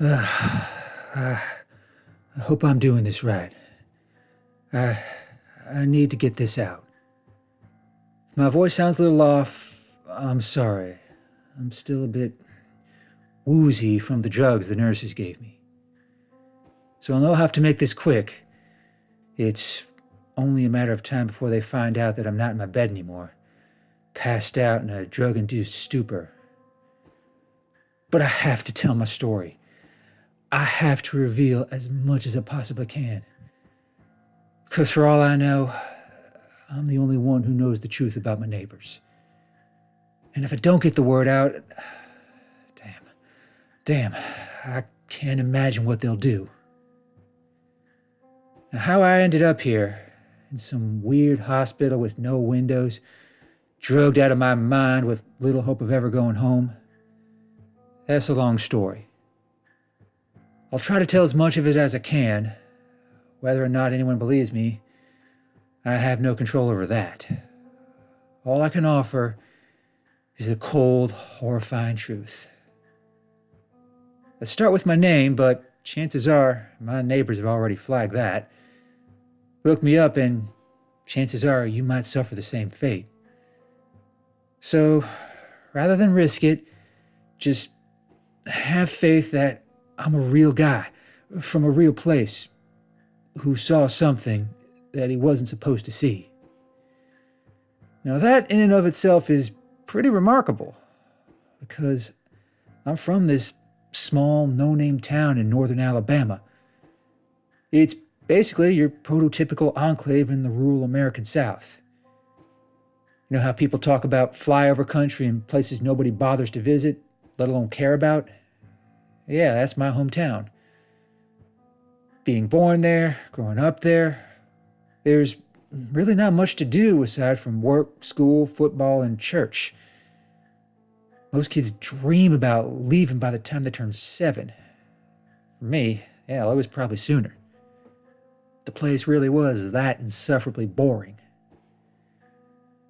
I hope I'm doing this right. I need to get this out. If my voice sounds a little off, I'm sorry. I'm still a bit woozy from the drugs the nurses gave me. So I'll have to make this quick. It's only a matter of time before they find out that I'm not in my bed anymore, passed out in a drug-induced stupor. But I have to tell my story. I have to reveal as much as I possibly can. Because for all I know, I'm the only one who knows the truth about my neighbors. And if I don't get the word out, damn, I can't imagine what they'll do. Now, how I ended up here, in some weird hospital with no windows, drugged out of my mind with little hope of ever going home, that's a long story. I'll try to tell as much of it as I can. Whether or not anyone believes me, I have no control over that. All I can offer is the cold, horrifying truth. Let's start with my name, but chances are my neighbors have already flagged that. Look me up and chances are you might suffer the same fate. So, rather than risk it, just have faith that I'm a real guy from a real place who saw something that he wasn't supposed to see. Now that in and of itself is pretty remarkable because I'm from this small, no-name town in northern Alabama. It's basically your prototypical enclave in the rural American South. You know how people talk about flyover country and places nobody bothers to visit, let alone care about? Yeah, that's my hometown. Being born there, growing up there, there's really not much to do aside from work, school, football, and church. Most kids dream about leaving by the time they turn 7. For me, it was probably sooner. The place really was that insufferably boring.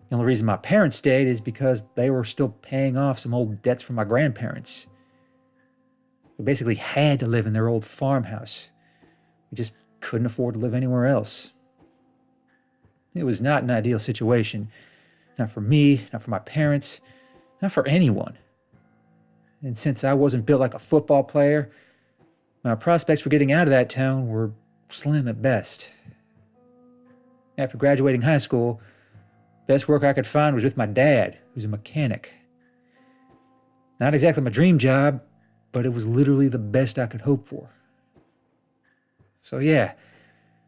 The only reason my parents stayed is because they were still paying off some old debts from my grandparents. We basically had to live in their old farmhouse. We just couldn't afford to live anywhere else. It was not an ideal situation. Not for me, not for my parents, not for anyone. And since I wasn't built like a football player, my prospects for getting out of that town were slim at best. After graduating high school, best work I could find was with my dad, who's a mechanic. Not exactly my dream job, but it was literally the best I could hope for. So yeah,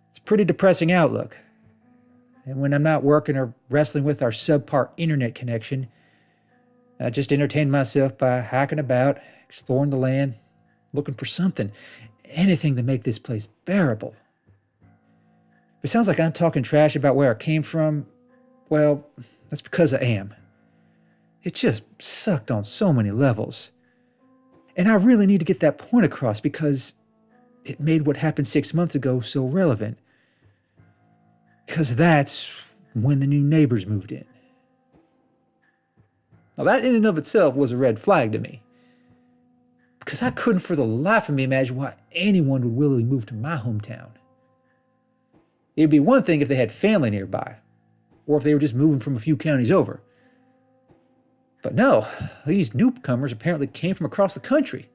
it's a pretty depressing outlook. And when I'm not working or wrestling with our subpar internet connection, I just entertain myself by hacking about, exploring the land, looking for something, anything to make this place bearable. If it sounds like I'm talking trash about where I came from, well, that's because I am. It just sucked on so many levels. And I really need to get that point across because it made what happened 6 months ago so relevant. Because that's when the new neighbors moved in. Now that in and of itself was a red flag to me. Because I couldn't for the life of me imagine why anyone would willingly move to my hometown. It'd be one thing if they had family nearby, or if they were just moving from a few counties over. But no, these newcomers apparently came from across the country.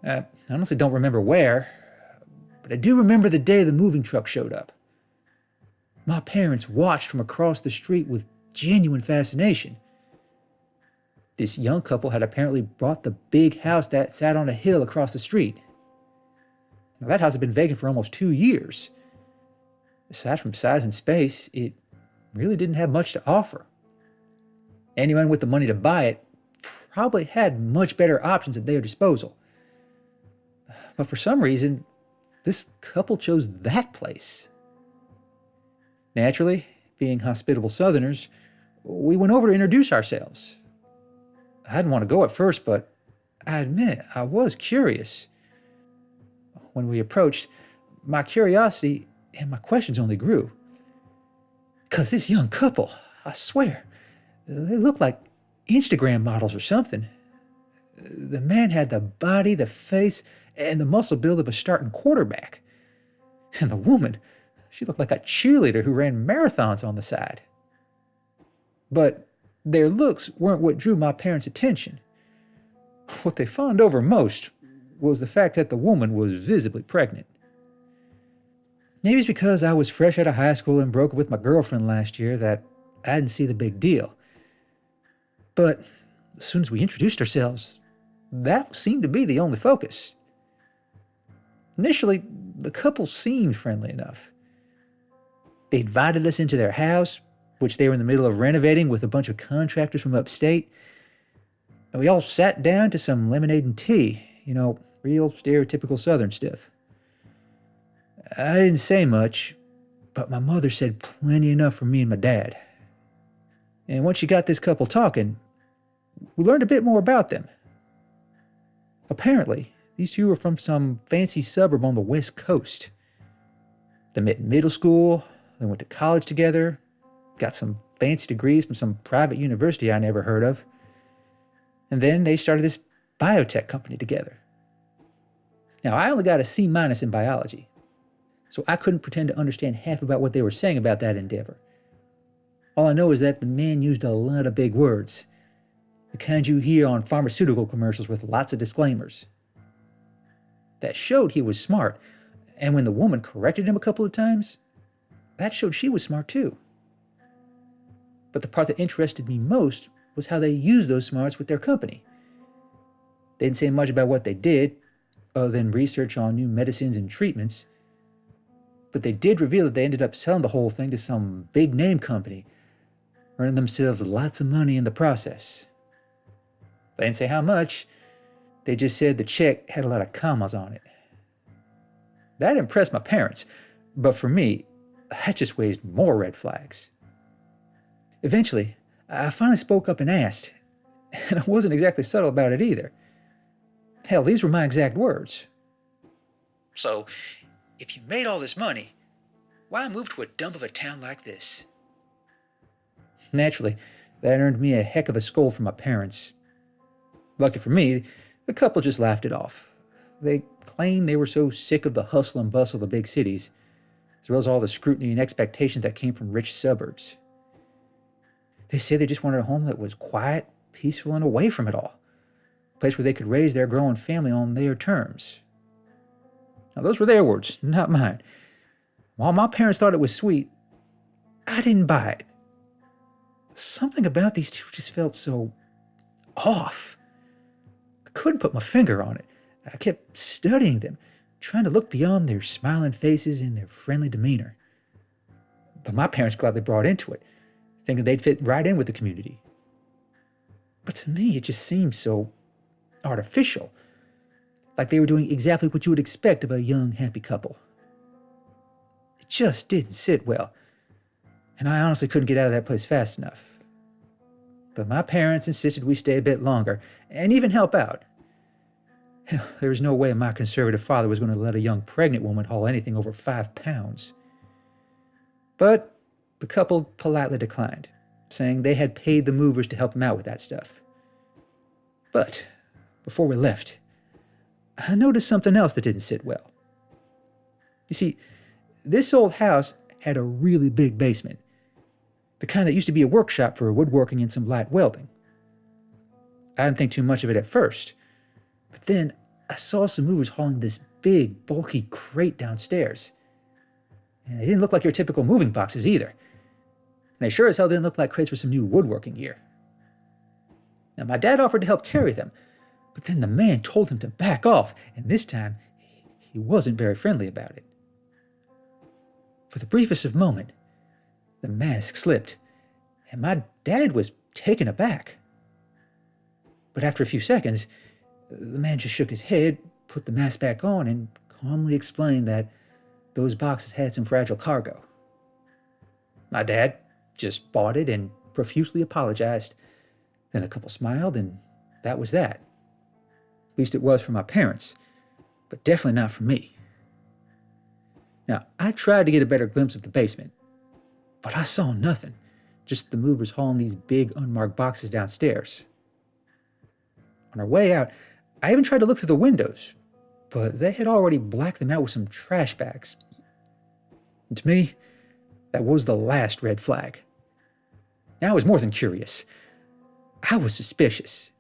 I honestly don't remember where, but I do remember the day the moving truck showed up. My parents watched from across the street with genuine fascination. This young couple had apparently bought the big house that sat on a hill across the street. Now, that house had been vacant for almost 2 years. Aside from size and space, it really didn't have much to offer. Anyone with the money to buy it probably had much better options at their disposal. But for some reason, this couple chose that place. Naturally, being hospitable Southerners, we went over to introduce ourselves. I didn't want to go at first, but I admit I was curious. When we approached, my curiosity and my questions only grew. Because this young couple, I swear, they look like Instagram models or something. The man had the body, the face, and the muscle build of a starting quarterback. And the woman, she looked like a cheerleader who ran marathons on the side. But their looks weren't what drew my parents' attention. What they fawned over most was the fact that the woman was visibly pregnant. Maybe it's because I was fresh out of high school and broke up with my girlfriend last year that I didn't see the big deal. But as soon as we introduced ourselves, that seemed to be the only focus. Initially, the couple seemed friendly enough. They invited us into their house, which they were in the middle of renovating with a bunch of contractors from upstate. And we all sat down to some lemonade and tea, real stereotypical Southern stuff. I didn't say much, but my mother said plenty enough for me and my dad. And once she got this couple talking, we learned a bit more about them. Apparently, these two were from some fancy suburb on the West Coast. They met in middle school, they went to college together, got some fancy degrees from some private university I never heard of, and then they started this biotech company together. Now, I only got a C- in biology, so I couldn't pretend to understand half about what they were saying about that endeavor. All I know is that the man used a lot of big words, the kind you hear on pharmaceutical commercials with lots of disclaimers. That showed he was smart, and when the woman corrected him a couple of times, that showed she was smart too. But the part that interested me most was how they used those smarts with their company. They didn't say much about what they did, other than research on new medicines and treatments, but they did reveal that they ended up selling the whole thing to some big name company, earning themselves lots of money in the process. They didn't say how much, they just said the check had a lot of commas on it. That impressed my parents, but for me, that just raised more red flags. Eventually, I finally spoke up and asked, and I wasn't exactly subtle about it either. Hell, these were my exact words. So, if you made all this money, why move to a dump of a town like this? Naturally, that earned me a heck of a scold from my parents. Lucky for me, the couple just laughed it off. They claimed they were so sick of the hustle and bustle of the big cities, as well as all the scrutiny and expectations that came from rich suburbs. They said they just wanted a home that was quiet, peaceful, and away from it all. A place where they could raise their growing family on their terms. Now, those were their words, not mine. While my parents thought it was sweet, I didn't buy it. Something about these two just felt so off. I couldn't put my finger on it. I kept studying them, trying to look beyond their smiling faces and their friendly demeanor. But my parents gladly brought into it, thinking they'd fit right in with the community. But to me, it just seemed so artificial, like they were doing exactly what you would expect of a young, happy couple. It just didn't sit well, and I honestly couldn't get out of that place fast enough. But my parents insisted we stay a bit longer, and even help out. Hell, there was no way my conservative father was going to let a young pregnant woman haul anything over 5 pounds. But the couple politely declined, saying they had paid the movers to help them out with that stuff. But before we left, I noticed something else that didn't sit well. You see, this old house had a really big basement, the kind that used to be a workshop for woodworking and some light welding. I didn't think too much of it at first, but then I saw some movers hauling this big, bulky crate downstairs. And they didn't look like your typical moving boxes either. And they sure as hell didn't look like crates for some new woodworking gear. Now, my dad offered to help carry them, but then the man told him to back off, and this time, he wasn't very friendly about it. For the briefest of moment, the mask slipped, and my dad was taken aback. But after a few seconds, the man just shook his head, put the mask back on, and calmly explained that those boxes had some fragile cargo. My dad just bought it and profusely apologized. Then the couple smiled, and that was that. At least it was for my parents, but definitely not for me. Now, I tried to get a better glimpse of the basement, but I saw nothing, just the movers hauling these big unmarked boxes downstairs. On our way out, I even tried to look through the windows, but they had already blacked them out with some trash bags. And to me, that was the last red flag. Now I was more than curious. I was suspicious.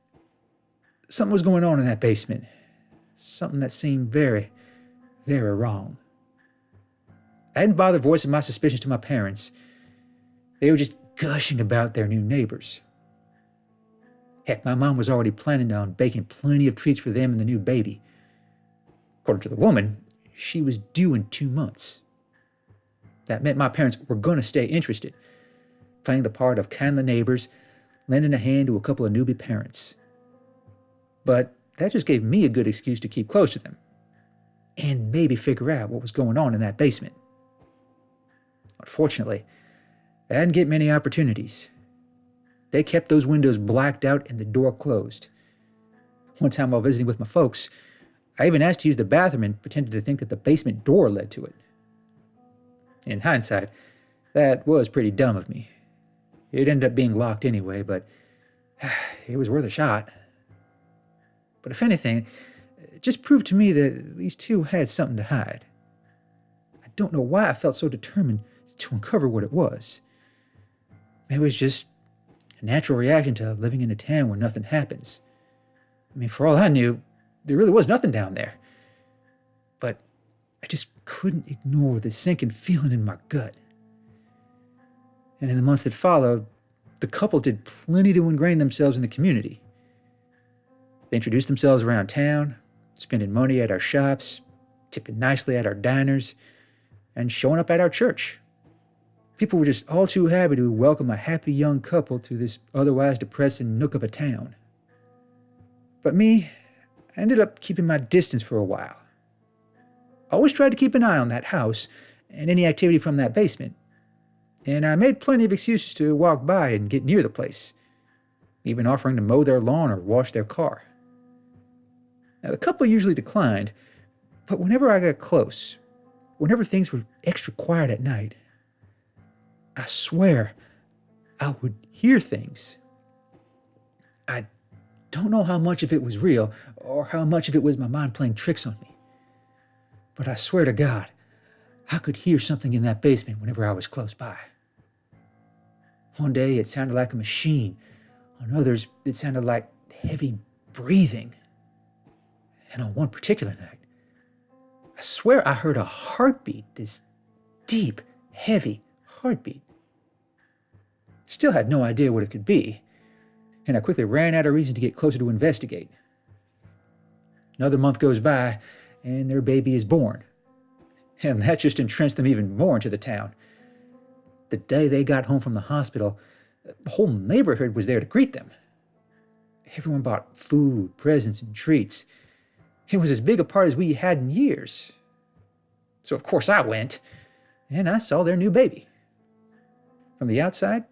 Something was going on in that basement. Something that seemed very, very wrong. I hadn't bothered voicing my suspicions to my parents. They were just gushing about their new neighbors. Heck, my mom was already planning on baking plenty of treats for them and the new baby. According to the woman, she was due in 2 months. That meant my parents were going to stay interested, playing the part of kindly neighbors, lending a hand to a couple of newbie parents. But that just gave me a good excuse to keep close to them, and maybe figure out what was going on in that basement. Unfortunately, I didn't get many opportunities. They kept those windows blacked out and the door closed. One time while visiting with my folks, I even asked to use the bathroom and pretended to think that the basement door led to it. In hindsight, that was pretty dumb of me. It ended up being locked anyway, but it was worth a shot. But if anything, it just proved to me that these two had something to hide. I don't know why I felt so determined to uncover what it was. It was just a natural reaction to living in a town where nothing happens. I mean, for all I knew, there really was nothing down there. But I just couldn't ignore the sinking feeling in my gut. And in the months that followed, the couple did plenty to ingrain themselves in the community. They introduced themselves around town, spending money at our shops, tipping nicely at our diners, and showing up at our church. People were just all too happy to welcome a happy young couple to this otherwise depressing nook of a town. But me, I ended up keeping my distance for a while. I always tried to keep an eye on that house and any activity from that basement, and I made plenty of excuses to walk by and get near the place, even offering to mow their lawn or wash their car. Now, the couple usually declined, but whenever I got close, whenever things were extra quiet at night, I swear I would hear things. I don't know how much of it was real or how much of it was my mind playing tricks on me. But I swear to God, I could hear something in that basement whenever I was close by. One day it sounded like a machine. On others, it sounded like heavy breathing. And on one particular night, I swear I heard a heartbeat, this deep, heavy heartbeat. Still had no idea what it could be, and I quickly ran out of reason to get closer to investigate. Another month goes by, and their baby is born. And that just entrenched them even more into the town. The day they got home from the hospital, the whole neighborhood was there to greet them. Everyone bought food, presents, and treats. It was as big a party as we had in years. So of course I went, and I saw their new baby. From the outside,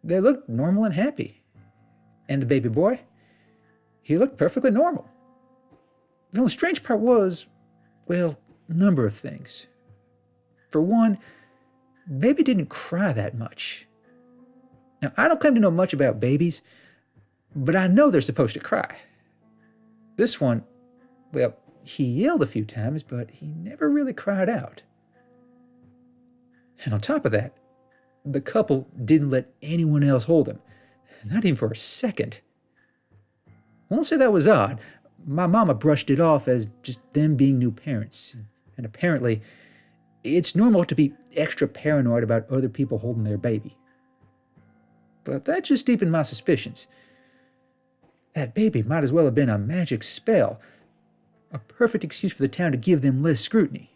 they looked normal and happy. And the baby boy, he looked perfectly normal. The only strange part was, well, a number of things. For one, baby didn't cry that much. Now, I don't claim to know much about babies, but I know they're supposed to cry. This one, well, he yelled a few times, but he never really cried out. And on top of that, the couple didn't let anyone else hold him, not even for a second. I won't say that was odd. My mama brushed it off as just them being new parents, and apparently, it's normal to be extra paranoid about other people holding their baby. But that just deepened my suspicions. That baby might as well have been a magic spell, a perfect excuse for the town to give them less scrutiny.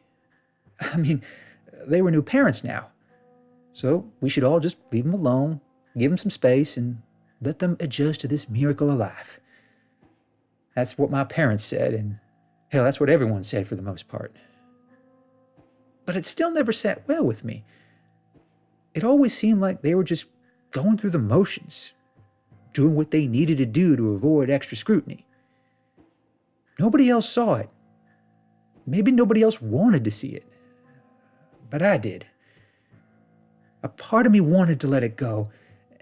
I mean, they were new parents now, so we should all just leave them alone, give them some space, and let them adjust to this miracle of life. That's what my parents said, and hell, that's what everyone said for the most part. But it still never sat well with me. It always seemed like they were just going through the motions, doing what they needed to do to avoid extra scrutiny. Nobody else saw it. Maybe nobody else wanted to see it. But I did. A part of me wanted to let it go,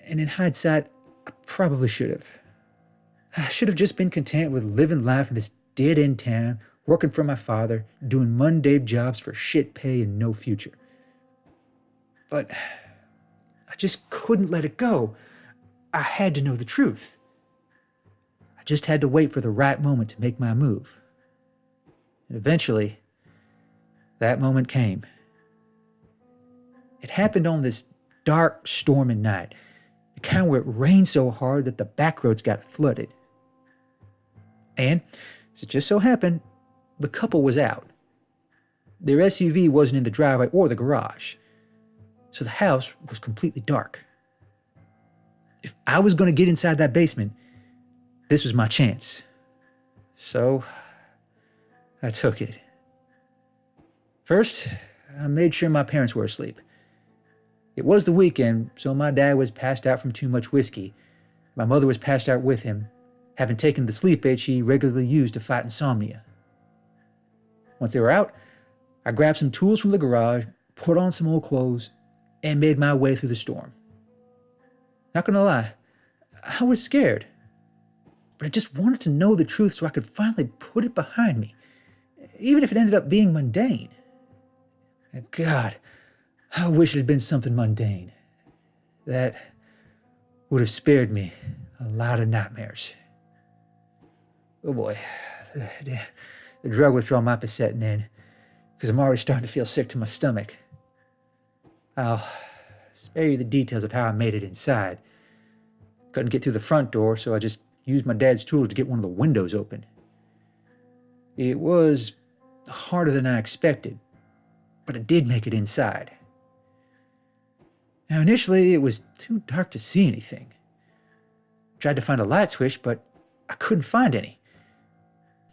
and in hindsight, I probably should have. I should have just been content with living life in this dead-end town, working for my father, doing mundane jobs for shit pay and no future. But I just couldn't let it go. I had to know the truth. I just had to wait for the right moment to make my move. And eventually, that moment came. It happened on this dark, stormy night, the kind where it rained so hard that the back roads got flooded. And, as it just so happened, the couple was out. Their SUV wasn't in the driveway or the garage, so the house was completely dark. If I was going to get inside that basement, this was my chance. So, I took it. First, I made sure my parents were asleep. It was the weekend, so my dad was passed out from too much whiskey. My mother was passed out with him, having taken the sleep aid she regularly used to fight insomnia. Once they were out, I grabbed some tools from the garage, put on some old clothes, and made my way through the storm. Not gonna lie, I was scared, but I just wanted to know the truth so I could finally put it behind me, even if it ended up being mundane. God, I wish it had been something mundane. That would have spared me a lot of nightmares. Oh boy, the drug withdrawal might be setting in, because I'm already starting to feel sick to my stomach. I'll spare you the details of how I made it inside. Couldn't get through the front door, so I just used my dad's tools to get one of the windows open. It was harder than I expected, but I did make it inside. Now, initially, it was too dark to see anything. Tried to find a light switch, but I couldn't find any.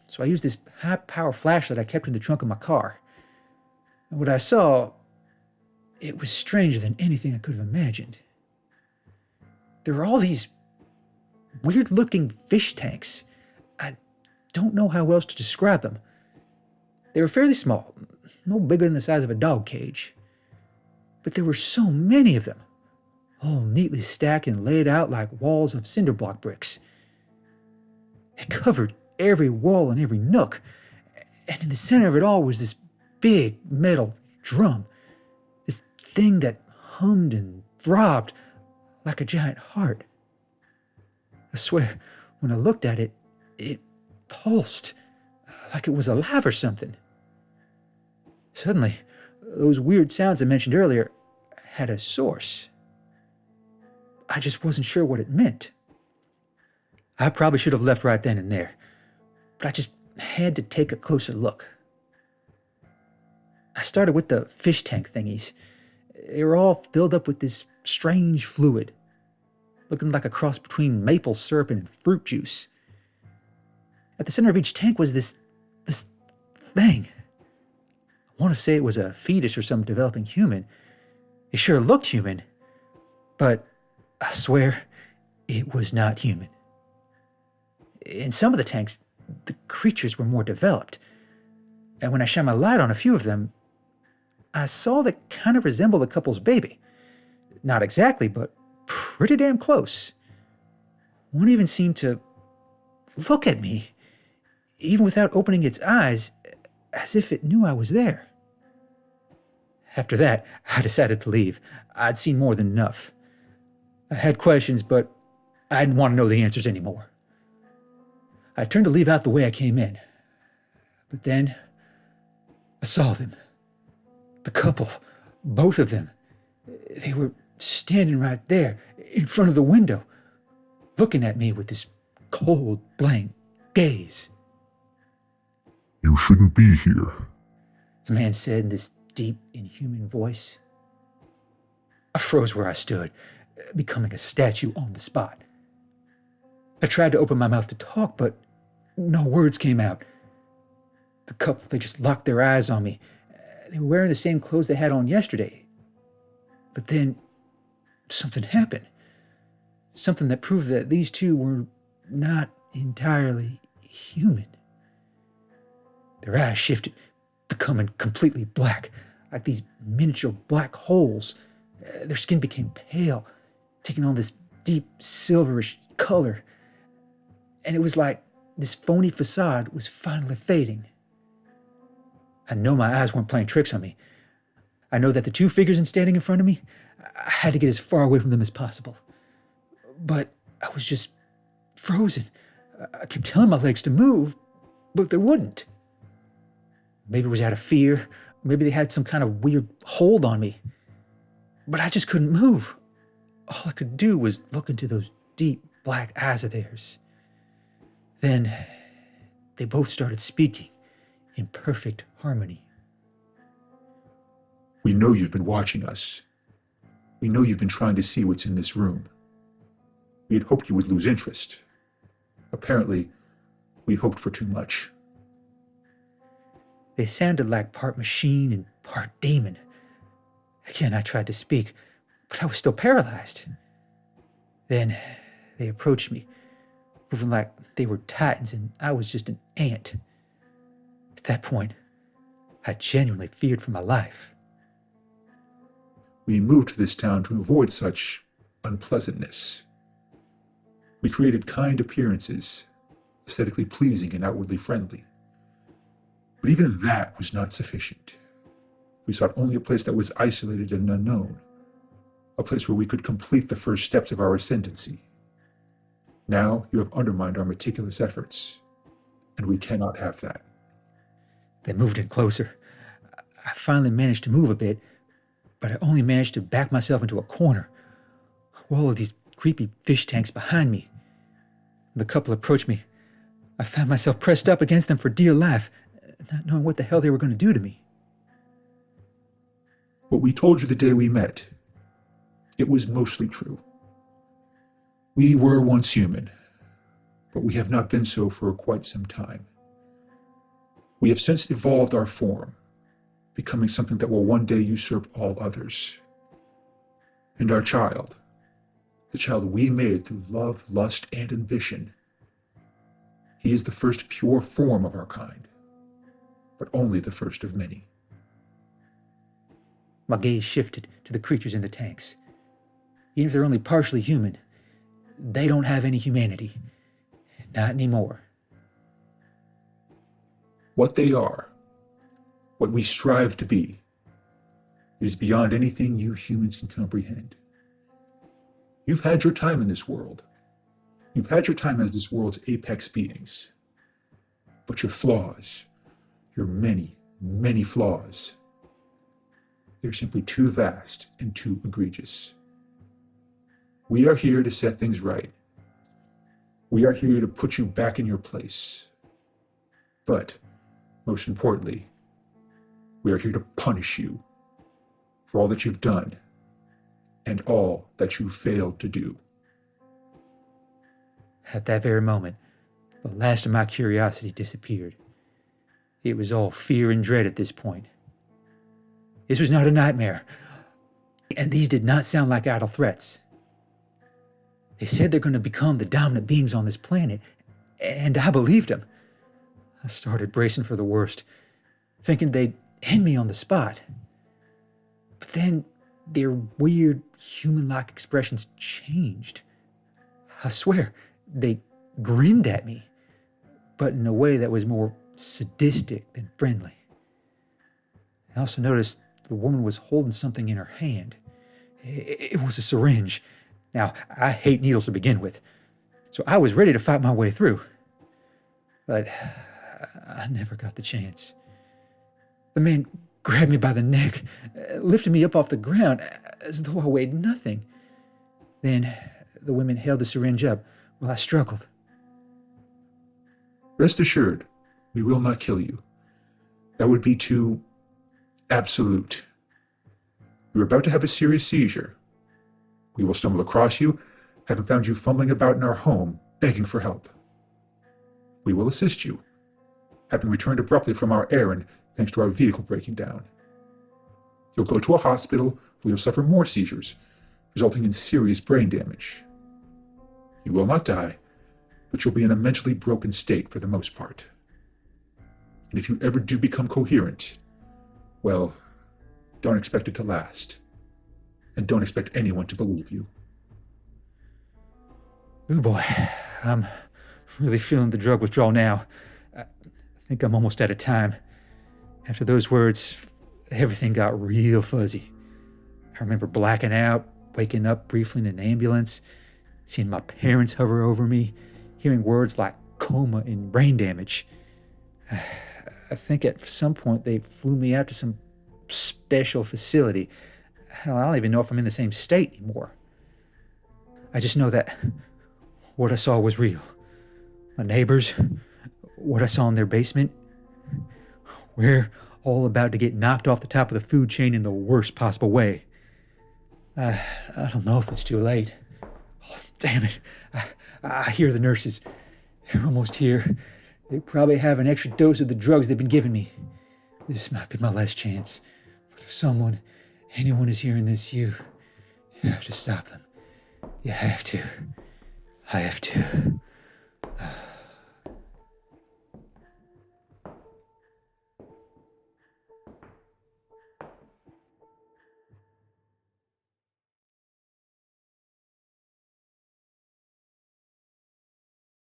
So I used this high-power flashlight I kept in the trunk of my car. And what I saw, it was stranger than anything I could have imagined. There were all these weird-looking fish tanks. I don't know how else to describe them. They were fairly small, no bigger than the size of a dog cage. But there were so many of them, all neatly stacked and laid out like walls of cinder block bricks. It covered every wall and every nook, and in the center of it all was this big metal drum, this thing that hummed and throbbed like a giant heart. I swear, when I looked at it, it pulsed, like it was alive or something. Suddenly, those weird sounds I mentioned earlier had a source. I just wasn't sure what it meant. I probably should have left right then and there, but I just had to take a closer look. I started with the fish tank thingies. They were all filled up with this strange fluid, looking like a cross between maple syrup and fruit juice. At the center of each tank was this thing. I want to say it was a fetus or some developing human. It sure looked human, but I swear it was not human. In some of the tanks, the creatures were more developed, and when I shined my light on a few of them, I saw they kind of resembled a couple's baby. Not exactly, but pretty damn close. One even seemed to look at me, even without opening its eyes, as if it knew I was there. After that, I decided to leave. I'd seen more than enough. I had questions, but I didn't want to know the answers anymore. I turned to leave out the way I came in. But then, I saw them. The couple, both of them. They were standing right there, in front of the window, looking at me with this cold, blank gaze. "You shouldn't be here," the man said in this deep, inhuman voice. I froze where I stood, becoming a statue on the spot. I tried to open my mouth to talk, but no words came out. The couple, they just locked their eyes on me. They were wearing the same clothes they had on yesterday. But then, something happened. Something that proved that these two were not entirely human. Their eyes shifted, becoming completely black, like these miniature black holes. Their skin became pale, taking on this deep silverish color. and it was like this phony facade was finally fading. I know my eyes weren't playing tricks on me. I know that the two figures standing in front of me, I had to get as far away from them as possible. But I was just frozen. I kept telling my legs to move, but they wouldn't. Maybe it was out of fear. Maybe they had some kind of weird hold on me. But I just couldn't move. All I could do was look into those deep black eyes of theirs. Then they both started speaking in perfect harmony. We know you've been watching us. We know you've been trying to see what's in this room. We had hoped you would lose interest. Apparently, we hoped for too much. They sounded like part machine and part demon. Again, I tried to speak, but I was still paralyzed. Then they approached me, moving like they were titans and I was just an ant. At that point, I genuinely feared for my life. We moved to this town to avoid such unpleasantness. We created kind appearances, aesthetically pleasing and outwardly friendly. But even that was not sufficient. We sought only a place that was isolated and unknown, a place where we could complete the first steps of our ascendancy. Now you have undermined our meticulous efforts, and we cannot have that. They moved in closer. I finally managed to move a bit, but I only managed to back myself into a corner. All of these creepy fish tanks behind me. When the couple approached me, I found myself pressed up against them for dear life, not knowing what the hell they were going to do to me. What we told you the day we met, it was mostly true. We were once human, but we have not been so for quite some time. We have since evolved our form, becoming something that will one day usurp all others. And our child, the child we made through love, lust, and ambition, he is the first pure form of our kind, but only the first of many. My gaze shifted to the creatures in the tanks. Even if they're only partially human, they don't have any humanity. Not anymore. What they are, what we strive to be, it is beyond anything you humans can comprehend. You've had your time in this world. You've had your time as this world's apex beings. But your flaws, your many, many flaws, they're simply too vast and too egregious. We are here to set things right. We are here to put you back in your place. But, most importantly, we are here to punish you for all that you've done and all that you failed to do. At that very moment, the last of my curiosity disappeared. It was all fear and dread at this point. This was not a nightmare, and these did not sound like idle threats. They said they're going to become the dominant beings on this planet, and I believed them. I started bracing for the worst, thinking they'd end me on the spot. But then their weird, human-like expressions changed. I swear, they grinned at me, but in a way that was more sadistic than friendly. I also noticed the woman was holding something in her hand. It was a syringe. Now, I hate needles to begin with, so I was ready to fight my way through. But I never got the chance. The man grabbed me by the neck, lifted me up off the ground as though I weighed nothing. Then the woman held the syringe up while I struggled. Rest assured, we will not kill you. That would be too absolute. You're about to have a serious seizure. We will stumble across you, having found you fumbling about in our home, begging for help. We will assist you, having returned abruptly from our errand thanks to our vehicle breaking down. You'll go to a hospital where you'll suffer more seizures, resulting in serious brain damage. You will not die, but you'll be in a mentally broken state for the most part. And if you ever do become coherent, well, don't expect it to last. And don't expect anyone to believe you. Ooh boy, I'm really feeling the drug withdrawal now. I think I'm almost out of time. After those words, everything got real fuzzy. I remember blacking out, waking up briefly in an ambulance, seeing my parents hover over me, hearing words like coma and brain damage. I think at some point they flew me out to some special facility. Hell, I don't even know if I'm in the same state anymore. I just know that what I saw was real. My neighbors, what I saw in their basement, we're all about to get knocked off the top of the food chain in the worst possible way. I don't know if it's too late. Oh, damn it. I hear the nurses. They're almost here. They probably have an extra dose of the drugs they've been giving me. This might be my last chance. But if anyone is hearing this, you have to stop them. You have to. I have to.